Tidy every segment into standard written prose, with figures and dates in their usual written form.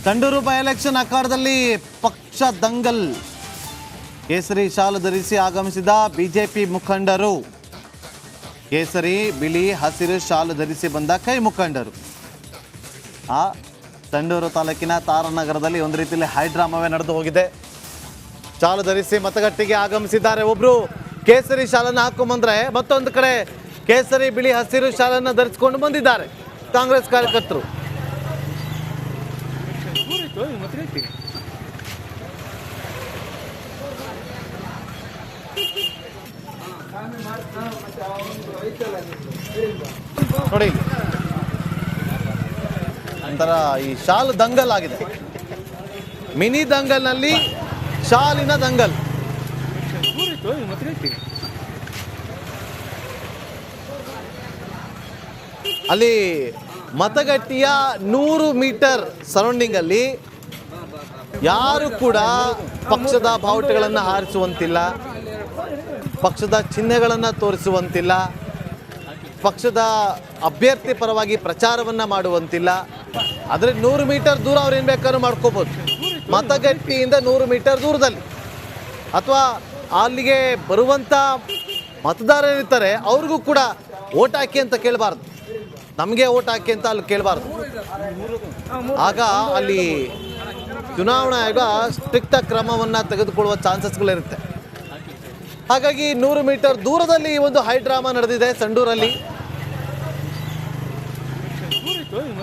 Sandur by election ಅಖಾಡದಲ್ಲಿ ಪಕ್ಷ ದಂಗಲ್. ಕೇಸರಿ ಶಾಲು ಧರಿಸಿ ಆಗಮಿಸಿದ ಬಿಜೆಪಿ ಮುಖಂಡರು. ಕೇಸರಿ ಬಿಳಿ ಹಸಿರು ಶಾಲು ಧರಿಸಿ ಬಂದ ಕೈ ಮುಖಂಡರು. ಸಂಡೂರು ತಾಲೂಕಿನ ತಾರಾನಗರದಲ್ಲಿ ಒಂದು ರೀತಿಯಲ್ಲಿ ಹೈಡ್ರಾಮವೇ ನಡೆದು ಹೋಗಿದೆ. ಶಾಲು ಧರಿಸಿ ಮತಗಟ್ಟೆಗೆ ಆಗಮಿಸಿದ್ದಾರೆ. ಒಬ್ರು ಕೇಸರಿ ಶಾಲನ್ನು ಹಾಕೊಂಡ್ಬಂದ್ರೆ ಮತ್ತೊಂದು ಕಡೆ ಕೇಸರಿ ಬಿಳಿ ಹಸಿರು ಶಾಲನ್ನು ಧರಿಸಿಕೊಂಡು ಬಂದಿದ್ದಾರೆ ಕಾಂಗ್ರೆಸ್ ಕಾರ್ಯಕರ್ತರು. ನೋಡಿ, ಒಂಥರ ಈ ಶಾಲು ದಂಗಲ್ ಆಗಿದೆ. ಮಿನಿ ದಂಗಲ್ನಲ್ಲಿ ಶಾಲಿನ ದಂಗಲ್. ಅಲ್ಲಿ ಮತಗಟ್ಟೆಯ 100 ಮೀಟರ್ ಸರೌಂಡಿಂಗ್ ಅಲ್ಲಿ ಯಾರು ಕೂಡ ಪಕ್ಷದ ಬಾವುಟಗಳನ್ನು ಹಾರಿಸುವಂತಿಲ್ಲ, ಪಕ್ಷದ ಚಿಹ್ನೆಗಳನ್ನು ತೋರಿಸುವಂತಿಲ್ಲ, ಪಕ್ಷದ ಅಭ್ಯರ್ಥಿ ಪರವಾಗಿ ಪ್ರಚಾರವನ್ನು ಮಾಡುವಂತಿಲ್ಲ. ಆದರೆ 100 ಮೀಟರ್ ದೂರ ಅವ್ರು ಏನು ಬೇಕಾದ್ರೂ ಮಾಡ್ಕೋಬೋದು. ಮತಗಟ್ಟೆಯಿಂದ 100 ಮೀಟರ್ ದೂರದಲ್ಲಿ ಅಥವಾ ಅಲ್ಲಿಗೆ ಬರುವಂಥ ಮತದಾರರಿರ್ತಾರೆ, ಅವ್ರಿಗೂ ಕೂಡ ಓಟ್ ಹಾಕಿ ಅಂತ ಕೇಳಬಾರ್ದು, ನಮಗೆ ಓಟ್ ಹಾಕಿ ಅಂತ ಅಲ್ಲಿ ಕೇಳಬಾರ್ದು. ಆಗ ಅಲ್ಲಿ ಚುನಾವಣಾ ಆಯೋಗ ಸ್ಟ್ರಿಕ್ಟ್ ಕ್ರಮವನ್ನು ತೆಗೆದುಕೊಳ್ಳುವ ಚಾನ್ಸಸ್ಗಳಿರುತ್ತೆ. ಹಾಗಾಗಿ 100 ಮೀಟರ್ ದೂರದಲ್ಲಿ ಈ ಒಂದು ಹೈಡ್ರಾಮಾ ನಡೆದಿದೆ ಸಂಡೂರಲ್ಲಿ.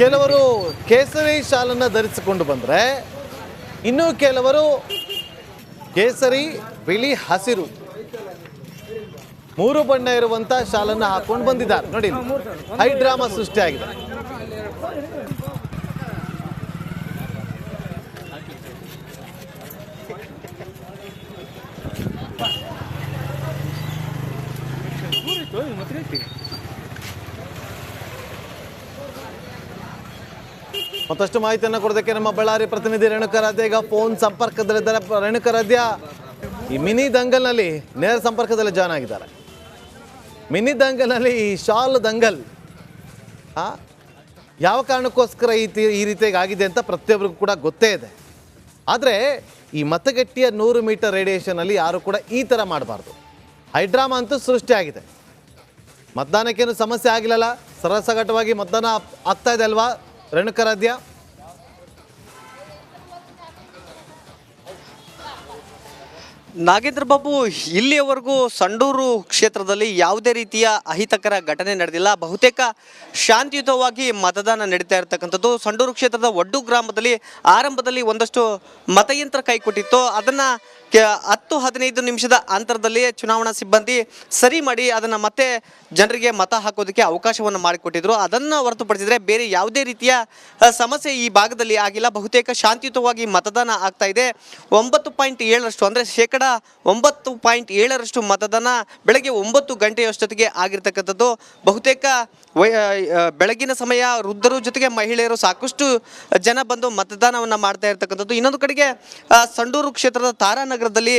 ಕೆಲವರು ಕೇಸರಿ ಶಾಲನ್ನು ಧರಿಸಿಕೊಂಡು ಬಂದರೆ, ಇನ್ನು ಕೆಲವರು ಕೇಸರಿ ಬಿಳಿ ಹಸಿರು 3 ಬಣ್ಣ ಇರುವಂತ ಶಾಲನ್ನು ಹಾಕೊಂಡು ಬಂದಿದ್ದಾರೆ. ನೋಡಿ, ಹೈಡ್ರಾಮಾ ಸೃಷ್ಟಿಯಾಗಿದೆ. ಮತ್ತಷ್ಟು ಮಾಹಿತಿಯನ್ನು ಕೊಡೋದಕ್ಕೆ ನಮ್ಮ ಬಳ್ಳಾರಿ ಪ್ರತಿನಿಧಿ ರೇಣುಕಾರಾಧ್ಯ ಈಗ ಫೋನ್ ಸಂಪರ್ಕದಲ್ಲಿದ್ದಾರೆ. ರೇಣುಕಾರಾಧ್ಯ, ಈ ಮಿನಿ ದಂಗಲ್ನಲ್ಲಿ ನೇರ ಸಂಪರ್ಕದಲ್ಲಿ ಜಾಯ್ನ್ ಆಗಿದ್ದಾರೆ. ಮಿನಿ ದಂಗಲ್ನಲ್ಲಿ ಈ ಶಾಲು ದಂಗಲ್ ಯಾವ ಕಾರಣಕ್ಕೋಸ್ಕರ ಈ ರೀತಿಯಾಗಿ ಆಗಿದೆ ಅಂತ ಪ್ರತಿಯೊಬ್ಬರಿಗೂ ಕೂಡ ಗೊತ್ತೇ ಇದೆ. ಆದರೆ ಈ ಮತಗಟ್ಟೆಯ 100 ಮೀಟರ್ ರೇಡಿಯೇಷನಲ್ಲಿ ಯಾರು ಕೂಡ ಈ ಥರ ಮಾಡಬಾರ್ದು. ಹೈಡ್ರಾಮಾ ಅಂತೂ ಸೃಷ್ಟಿಯಾಗಿದೆ. ಮತದಾನಕ್ಕೇನು ಸಮಸ್ಯೆ ಆಗಿಲ್ಲಲ್ಲ, ಸರಸಗಟವಾಗಿ ಮತದಾನ ಆಗ್ತಾ ಇದೆ ಅಲ್ವಾ ರೇಣುಕಾರಾಧ್ಯ? ನಾಗೇಂದ್ರ ಬಾಬು, ಇಲ್ಲಿಯವರೆಗೂ ಸಂಡೂರು ಕ್ಷೇತ್ರದಲ್ಲಿ ಯಾವುದೇ ರೀತಿಯ ಅಹಿತಕರ ಘಟನೆ ನಡೆದಿಲ್ಲ. ಬಹುತೇಕ ಶಾಂತಿಯುತವಾಗಿ ಮತದಾನ ನಡೀತಾ ಇರತಕ್ಕಂಥದ್ದು. ಸಂಡೂರು ಕ್ಷೇತ್ರದ ಒಡ್ಡು ಗ್ರಾಮದಲ್ಲಿ ಆರಂಭದಲ್ಲಿ ಒಂದಷ್ಟು ಮತಯಂತ್ರ ಕೈಕೊಟ್ಟಿತ್ತು. ಅದನ್ನು 10-15 ನಿಮಿಷದ ಅಂತರದಲ್ಲಿ ಚುನಾವಣಾ ಸಿಬ್ಬಂದಿ ಸರಿ ಮಾಡಿ ಅದನ್ನು ಮತ್ತೆ ಜನರಿಗೆ ಮತ ಹಾಕೋದಕ್ಕೆ ಅವಕಾಶವನ್ನು ಮಾಡಿಕೊಟ್ಟಿದ್ರು. ಅದನ್ನು ಹೊರತುಪಡಿಸಿದರೆ ಬೇರೆ ಯಾವುದೇ ರೀತಿಯ ಸಮಸ್ಯೆ ಈ ಭಾಗದಲ್ಲಿ ಆಗಿಲ್ಲ. ಬಹುತೇಕ ಶಾಂತಿಯುತವಾಗಿ ಮತದಾನ ಆಗ್ತಾ ಇದೆ. 9.7% ಅಂದರೆ 9.7% ಮತದಾನ ಬೆಳಗ್ಗೆ 9 ಗಂಟೆಯಷ್ಟೊತ್ತಿಗೆ ಆಗಿರ್ತಕ್ಕಂಥದ್ದು. ಬಹುತೇಕ ಬೆಳಗಿನ ಸಮಯ ವೃದ್ಧರು ಜೊತೆಗೆ ಮಹಿಳೆಯರು ಸಾಕಷ್ಟು ಜನ ಬಂದು ಮತದಾನವನ್ನು ಮಾಡ್ತಾ ಇರ್ತಕ್ಕಂಥದ್ದು. ಇನ್ನೊಂದು ಕಡೆಗೆ ಸಂಡೂರು ಕ್ಷೇತ್ರದ ತಾರಾನಗರದಲ್ಲಿ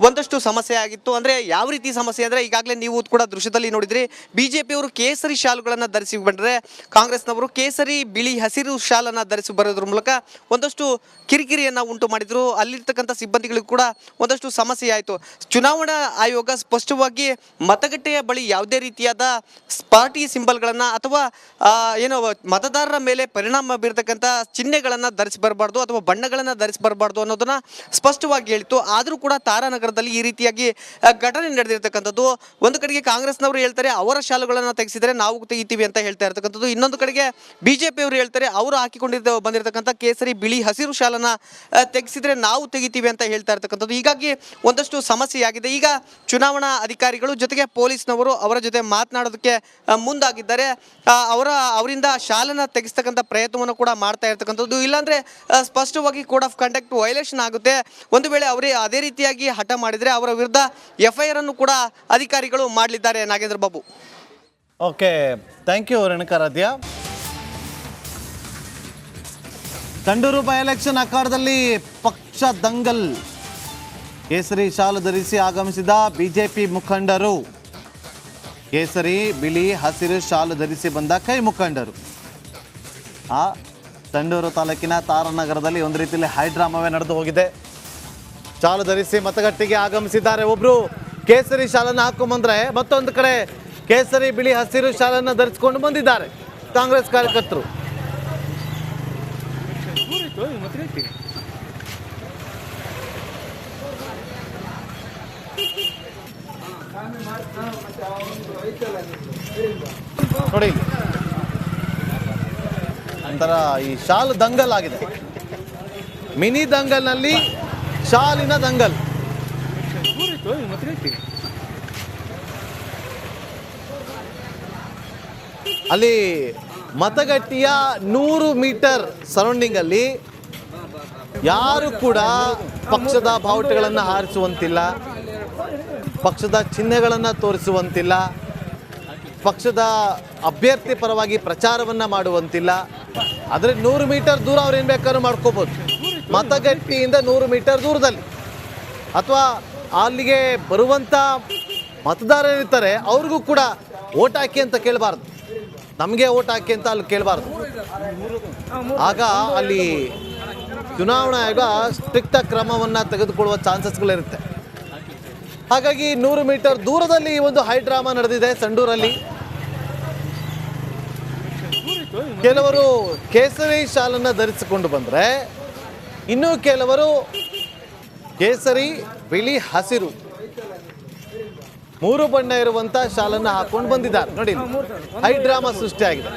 ಒಂದಷ್ಟು ಸಮಸ್ಯೆ ಆಗಿತ್ತು. ಅಂದರೆ ಯಾವ ರೀತಿ ಸಮಸ್ಯೆ ಅಂದರೆ, ಈಗಾಗಲೇ ನೀವು ಕೂಡ ದೃಶ್ಯದಲ್ಲಿ ನೋಡಿದ್ರಿ, ಬಿಜೆಪಿಯವರು ಕೇಸರಿ ಶಾಲುಗಳನ್ನು ಧರಿಸಿ ಬಂದರೆ ಕಾಂಗ್ರೆಸ್ನವರು ಕೇಸರಿ ಬಿಳಿ ಹಸಿರು ಶಾಲನ್ನು ಧರಿಸಿ ಬರೋದ್ರ ಮೂಲಕ ಒಂದಷ್ಟು ಕಿರಿಕಿರಿಯನ್ನು ಉಂಟು ಮಾಡಿದರು. ಅಲ್ಲಿರ್ತಕ್ಕಂಥ ಸಿಬ್ಬಂದಿಗಳಿಗೂ ಕೂಡ ಒಂದಷ್ಟು ಸಮಸ್ಯೆ ಆಯಿತು. ಚುನಾವಣಾ ಆಯೋಗ ಸ್ಪಷ್ಟವಾಗಿ ಮತಗಟ್ಟೆಯ ಬಳಿ ಯಾವುದೇ ರೀತಿಯಾದ ಪಾರ್ಟಿ ಸಿಂಬಲ್ಗಳನ್ನು ಅಥವಾ ಏನೋ ಮತದಾರರ ಮೇಲೆ ಪರಿಣಾಮ ಬೀರತಕ್ಕಂಥ ಚಿಹ್ನೆಗಳನ್ನು ಧರಿಸಿ ಬರಬಾರ್ದು ಅಥವಾ ಬಣ್ಣಗಳನ್ನು ಧರಿಸಿ ಬರಬಾರ್ದು ಅನ್ನೋದನ್ನ ಸ್ಪಷ್ಟವಾಗಿ ಹೇಳಿತ್ತು. ಆದರೂ ಕೂಡ ತಾರಾನಗರದಲ್ಲಿ ಈ ರೀತಿಯಾಗಿ ಘಟನೆ ನಡೆದಿರ್ತಕ್ಕಂಥದ್ದು. ಒಂದು ಕಡೆಗೆ ಕಾಂಗ್ರೆಸ್ನವರು ಹೇಳ್ತಾರೆ ಅವರ ಶಾಲುಗಳನ್ನು ತೆಗೆಸಿದರೆ ನಾವು ತೆಗಿತೀವಿ ಅಂತ ಹೇಳ್ತಾ ಇರ್ತಕ್ಕಂಥದ್ದು. ಇನ್ನೊಂದು ಕಡೆಗೆ ಬಿಜೆಪಿಯವರು ಹೇಳ್ತಾರೆ ಅವರು ಬಂದಿರತಕ್ಕಂಥ ಕೇಸರಿ ಬಿಳಿ ಹಸಿರು ಶಾಲನ್ನ ತೆಗೆಸಿದ್ರೆ ನಾವು ತೆಗಿತೀವಿ ಅಂತ ಹೇಳ್ತಾ ಇರ್ತಕ್ಕಂಥದ್ದು. ಹೀಗಾಗಿ ಒಂದಷ್ಟು ಸಮಸ್ಯೆಯಾಗಿದೆ. ಈಗ ಚುನಾವಣಾ ಅಧಿಕಾರಿಗಳು ಜೊತೆಗೆ ಪೊಲೀಸ್ನವರು ಅವರ ಜೊತೆ ಮಾತನಾಡೋದಕ್ಕೆ ಮುಂದಾಗಿದ್ದಾರೆ. ಅವರಿಂದ ಶಾಲನ್ನ ತೆಗೆಸ್ತಕ್ಕಂಥ ಪ್ರಯತ್ನವನ್ನು ಕೂಡ ಮಾಡ್ತಾ ಇರ್ತಕ್ಕಂಥದ್ದು. ಇಲ್ಲಾಂದ್ರೆ ಸ್ಪಷ್ಟವಾಗಿ ಕೋಡ್ ಆಫ್ ಕಂಡಕ್ಟ್ ವೈಲೇಷನ್ ಆಗುತ್ತೆ. ಒಂದು ವೇಳೆ ಅವರೇ ಅದೇ ರೀತಿಯಾಗಿ ಹಠ ಮಾಡಿದರೆ ಅವರ ವಿರುದ್ಧ FIR ಅನ್ನು ಕೂಡ ಅಧಿಕಾರಿಗಳು ಮಾಡಲಿದ್ದಾರೆ. Nagendra Babu. Okay, thank you Renukaradhya. Sandur by election ಅಖಾಡದಲ್ಲಿ ಪಕ್ಷ ದಂಗಲ್. ಕೇಸರಿ ಶಾಲು ಧರಿಸಿ ಆಗಮಿಸಿದ ಬಿಜೆಪಿ ಮುಖಂಡರು. ಕೇಸರಿ ಬಿಳಿ ಹಸಿರು ಶಾಲು ಧರಿಸಿ ಬಂದ ಕೈ ಮುಖಂಡರು. ಸಂಡೂರು ತಾಲೂಕಿನ ತಾರನಗರದಲ್ಲಿ ಒಂದು ರೀತಿಯಲ್ಲಿ ಹೈಡ್ರಾಮವೇ ನಡೆದು ಹೋಗಿದೆ. ಶಾಲು ಧರಿಸಿ ಮತಗಟ್ಟೆಗೆ ಆಗಮಿಸಿದ್ದಾರೆ. ಒಬ್ರು ಕೇಸರಿ ಶಾಲನ್ನು ಹಾಕೊಂಡ್ಬಂದ್ರೆ ಮತ್ತೊಂದು ಕಡೆ ಕೇಸರಿ ಬಿಳಿ ಹಸಿರು ಶಾಲನ್ನು ಧರಿಸಿಕೊಂಡು ಬಂದಿದ್ದಾರೆ ಕಾಂಗ್ರೆಸ್ ಕಾರ್ಯಕರ್ತರು. ನೋಡಿ ಒಂಥರ ಈ ಶಾಲು ದಂಗಲ್ ಆಗಿದೆ. ಮಿನಿ ದಂಗಲ್ನಲ್ಲಿ ಶಾಲಿನ ದಂಗಲ್. ಅಲ್ಲಿ ಮತಗಟ್ಟೆಯ 100 ಮೀಟರ್ ಸರೌಂಡಿಂಗ್ ಅಲ್ಲಿ ಯಾರು ಕೂಡ ಪಕ್ಷದ ಬಾವುಟಗಳನ್ನು ಹಾರಿಸುವಂತಿಲ್ಲ, ಪಕ್ಷದ ಚಿಹ್ನೆಗಳನ್ನು ತೋರಿಸುವಂತಿಲ್ಲ, ಪಕ್ಷದ ಅಭ್ಯರ್ಥಿ ಪರವಾಗಿ ಪ್ರಚಾರವನ್ನು ಮಾಡುವಂತಿಲ್ಲ. ಆದರೆ 100 ಮೀಟರ್ ದೂರ ಅವ್ರು ಏನು ಬೇಕಾದ್ರೂ ಮಾಡ್ಕೋಬೋದು. ಮತಗಟ್ಟೆಯಿಂದ 100 ಮೀಟರ್ ದೂರದಲ್ಲಿ ಅಥವಾ ಅಲ್ಲಿಗೆ ಬರುವಂಥ ಮತದಾರರಿರ್ತಾರೆ ಅವ್ರಿಗೂ ಕೂಡ ಓಟ್ ಹಾಕಿ ಅಂತ ಕೇಳಬಾರ್ದು, ನಮಗೆ ಓಟ್ ಹಾಕಿ ಅಂತ ಅಲ್ಲಿ ಕೇಳಬಾರ್ದು. ಆಗ ಅಲ್ಲಿ ಚುನಾವಣಾ ಆಯೋಗ ಸ್ಟ್ರಿಕ್ಟ್ ಕ್ರಮವನ್ನು ತೆಗೆದುಕೊಳ್ಳುವ ಚಾನ್ಸಸ್ಗಳಿರುತ್ತೆ. ಹಾಗಾಗಿ 100 ಮೀಟರ್ ದೂರದಲ್ಲಿ ಈ ಒಂದು ಹೈಡ್ರಾಮಾ ನಡೆದಿದೆ ಸಂಡೂರಲ್ಲಿ. ಕೆಲವರು ಕೇಸರಿ ಶಾಲನ್ನು ಧರಿಸಿಕೊಂಡು ಬಂದರೆ ಇನ್ನೂ ಕೆಲವರು ಕೇಸರಿ ಬಿಳಿ ಹಸಿರು 3 ಬಣ್ಣ ಇರುವಂತ ಶಾಲನ್ನು ಹಾಕೊಂಡು ಬಂದಿದ್ದಾರೆ. ನೋಡಿ ಹೈಡ್ರಾಮಾ ಸೃಷ್ಟಿಯಾಗಿದೆ.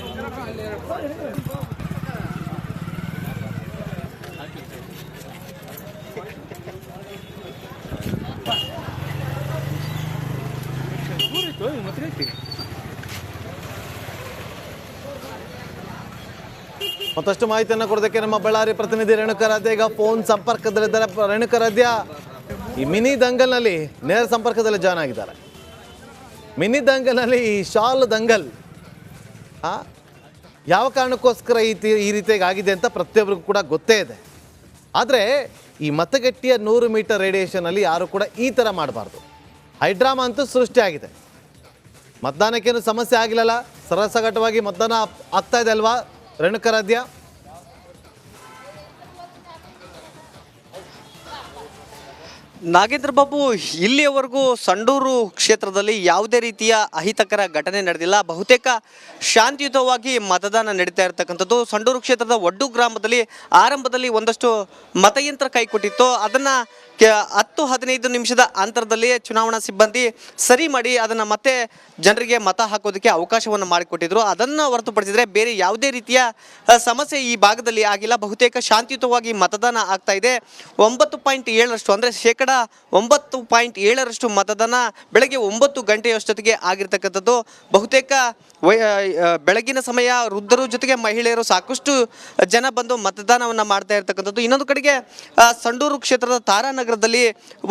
ಮತ್ತಷ್ಟು ಮಾಹಿತಿಯನ್ನು ಕೊಡೋದಕ್ಕೆ ನಮ್ಮ ಬಳ್ಳಾರಿ ಪ್ರತಿನಿಧಿ ರೇಣುಕಾರಾಧ್ಯ ಈಗ ಫೋನ್ ಸಂಪರ್ಕದಲ್ಲಿದ್ದಾರೆ. ರೇಣುಕಾರಾಧ್ಯ, ಈ ಮಿನಿ ದಂಗಲ್ನಲ್ಲಿ ನೇರ ಸಂಪರ್ಕದಲ್ಲಿ ಜಾಯ್ನ್ ಆಗಿದ್ದಾರೆ. ಮಿನಿ ದಂಗಲ್ನಲ್ಲಿ ಈ ಶಾಲ್ ದಂಗಲ್ ಯಾವ ಕಾರಣಕ್ಕೋಸ್ಕರ ಈ ರೀತಿಯಾಗಿ ಆಗಿದೆ ಅಂತ ಪ್ರತಿಯೊಬ್ಬರಿಗೂ ಕೂಡ ಗೊತ್ತೇ ಇದೆ. ಆದರೆ ಈ ಮತಗಟ್ಟೆಯ 100 ಮೀಟರ್ ರೇಡಿಯೇಷನಲ್ಲಿ ಯಾರು ಕೂಡ ಈ ಥರ ಮಾಡಬಾರ್ದು. ಹೈಡ್ರಾಮಾ ಅಂತೂ ಸೃಷ್ಟಿಯಾಗಿದೆ. ಮತದಾನಕ್ಕೇನು ಸಮಸ್ಯೆ ಆಗಿಲ್ಲಲ್ಲ, ಸರಸಗಟವಾಗಿ ಮತದಾನ ಆಗ್ತಾ ಇದೆ ಅಲ್ವಾ ರೇಣುಕಾರಾಧ್ಯ? ನಾಗೇಂದ್ರ ಬಾಬು, ಇಲ್ಲಿಯವರೆಗೂ ಸಂಡೂರು ಕ್ಷೇತ್ರದಲ್ಲಿ ಯಾವುದೇ ರೀತಿಯ ಅಹಿತಕರ ಘಟನೆ ನಡೆದಿಲ್ಲ. ಬಹುತೇಕ ಶಾಂತಿಯುತವಾಗಿ ಮತದಾನ ನಡೀತಾ ಇರತಕ್ಕಂಥದ್ದು. ಸಂಡೂರು ಕ್ಷೇತ್ರದ ಒಡ್ಡು ಗ್ರಾಮದಲ್ಲಿ ಆರಂಭದಲ್ಲಿ ಒಂದಷ್ಟು ಮತಯಂತ್ರ ಕೈಕೊಟ್ಟಿತ್ತು. ಅದನ್ನು 10-15 ನಿಮಿಷದ ಅಂತರದಲ್ಲಿ ಚುನಾವಣಾ ಸಿಬ್ಬಂದಿ ಸರಿ ಮಾಡಿ ಅದನ್ನು ಮತ್ತೆ ಜನರಿಗೆ ಮತ ಹಾಕೋದಕ್ಕೆ ಅವಕಾಶವನ್ನು ಮಾಡಿಕೊಟ್ಟಿದ್ರು. ಅದನ್ನು ಹೊರತುಪಡಿಸಿದರೆ ಬೇರೆ ಯಾವುದೇ ರೀತಿಯ ಸಮಸ್ಯೆ ಈ ಭಾಗದಲ್ಲಿ ಆಗಿಲ್ಲ. ಬಹುತೇಕ ಶಾಂತಿಯುತವಾಗಿ ಮತದಾನ ಆಗ್ತಾ ಇದೆ. 9.7% ಅಂದರೆ 9.7% ಮತದಾನ ಬೆಳಗ್ಗೆ 9 ಗಂಟೆಯಷ್ಟೊತ್ತಿಗೆ ಆಗಿರ್ತಕ್ಕಂಥದ್ದು. ಬಹುತೇಕ ಬೆಳಗಿನ ಸಮಯ ವೃದ್ಧರು ಜೊತೆಗೆ ಮಹಿಳೆಯರು ಸಾಕಷ್ಟು ಜನ ಬಂದು ಮತದಾನವನ್ನು ಮಾಡ್ತಾ ಇರ್ತಕ್ಕಂಥದ್ದು. ಇನ್ನೊಂದು ಕಡೆಗೆ ಸಂಡೂರು ಕ್ಷೇತ್ರದ ತಾರಾನಗರದಲ್ಲಿ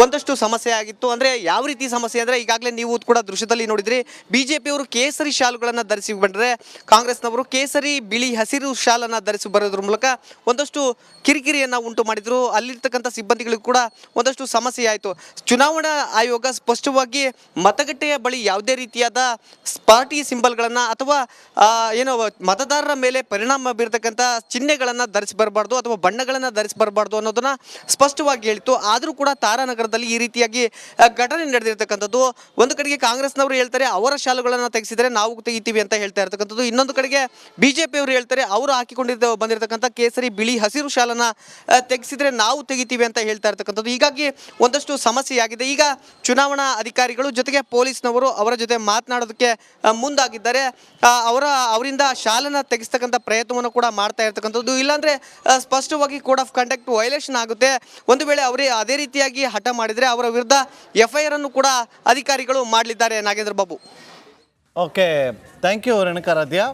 ಒಂದಷ್ಟು ಸಮಸ್ಯೆ ಆಗಿತ್ತು. ಅಂದರೆ ಯಾವ ರೀತಿ ಸಮಸ್ಯೆ ಅಂದರೆ, ಈಗಾಗಲೇ ನೀವು ಕೂಡ ದೃಶ್ಯದಲ್ಲಿ ನೋಡಿದ್ರಿ, ಬಿಜೆಪಿಯವರು ಕೇಸರಿ ಶಾಲುಗಳನ್ನು ಧರಿಸಿ ಬಂದರೆ ಕಾಂಗ್ರೆಸ್ನವರು ಕೇಸರಿ ಬಿಳಿ ಹಸಿರು ಶಾಲನ್ನು ಧರಿಸಿ ಬರೋದ್ರ ಮೂಲಕ ಒಂದಷ್ಟು ಕಿರಿಕಿರಿಯನ್ನು ಉಂಟು ಮಾಡಿದರು. ಅಲ್ಲಿರ್ತಕ್ಕಂಥ ಸಿಬ್ಬಂದಿಗಳಿಗೂ ಕೂಡ ಒಂದಷ್ಟು ಸಮಸ್ಯೆ ಆಯಿತು. ಚುನಾವಣಾ ಆಯೋಗ ಸ್ಪಷ್ಟವಾಗಿ ಮತಗಟ್ಟೆಯ ಬಳಿ ಯಾವುದೇ ರೀತಿಯಾದ ಪಾರ್ಟಿ ಸಿಂಬಲ್ಗಳನ್ನು ಅಥವಾ ಏನೋ ಮತದಾರರ ಮೇಲೆ ಪರಿಣಾಮ ಬೀರತಕ್ಕಂಥ ಚಿಹ್ನೆಗಳನ್ನು ಧರಿಸಿ ಬರಬಾರ್ದು ಅಥವಾ ಬಣ್ಣಗಳನ್ನು ಧರಿಸಿ ಬರಬಾರ್ದು ಅನ್ನೋದನ್ನ ಸ್ಪಷ್ಟವಾಗಿ ಹೇಳಿತ್ತು. ಆದರೂ ಕೂಡ ತಾರಾನಗರದಲ್ಲಿ ಈ ರೀತಿಯಾಗಿ ಘಟನೆ ನಡೆದಿರ್ತಕ್ಕಂಥದ್ದು. ಒಂದು ಕಡೆಗೆ ಕಾಂಗ್ರೆಸ್ನವರು ಹೇಳ್ತಾರೆ ಅವರ ಶಾಲುಗಳನ್ನು ತೆಗೆಸಿದರೆ ನಾವು ತೆಗಿತೀವಿ ಅಂತ ಹೇಳ್ತಾ ಇರ್ತಕ್ಕಂಥದ್ದು. ಇನ್ನೊಂದು ಕಡೆಗೆ ಬಿಜೆಪಿಯವರು ಹೇಳ್ತಾರೆ ಅವರು ಬಂದಿರತಕ್ಕಂಥ ಕೇಸರಿ ಬಿಳಿ ಹಸಿರು ಶಾಲನ್ನ ತೆಗೆಸಿದ್ರೆ ನಾವು ತೆಗಿತೀವಿ ಅಂತ ಹೇಳ್ತಾ ಇರ್ತಕ್ಕಂಥದ್ದು. ಹೀಗಾಗಿ ಒಂದಷ್ಟು ಸಮಸ್ಯೆಯಾಗಿದೆ. ಈಗ ಚುನಾವಣಾ ಅಧಿಕಾರಿಗಳು ಜೊತೆಗೆ ಪೊಲೀಸ್ನವರು ಅವರ ಜೊತೆ ಮಾತನಾಡೋದಕ್ಕೆ ಮುಂದಾಗಿದ್ದಾರೆ. ಅವರಿಂದ ಶಾಲನ ತೆಗೆಸ್ತಕ್ಕಂಥ ಪ್ರಯತ್ನವನ್ನು ಕೂಡ ಮಾಡ್ತಾ ಇರ್ತಕ್ಕಂಥದ್ದು. ಇಲ್ಲಾಂದ್ರೆ ಸ್ಪಷ್ಟವಾಗಿ ಕೋಡ್ ಆಫ್ ಕಂಡಕ್ಟ್ ವೈಲೇಷನ್ ಆಗುತ್ತೆ. ಒಂದು ವೇಳೆ ಅವರೇ ಅದೇ ರೀತಿಯಾಗಿ ಹಠ ಮಾಡಿದರೆ ಅವರ ವಿರುದ್ಧ FIR ಅನ್ನು ಕೂಡ ಅಧಿಕಾರಿಗಳು ಮಾಡಲಿದ್ದಾರೆ. Nagendra Babu. Okay, thank you Renukaradhya.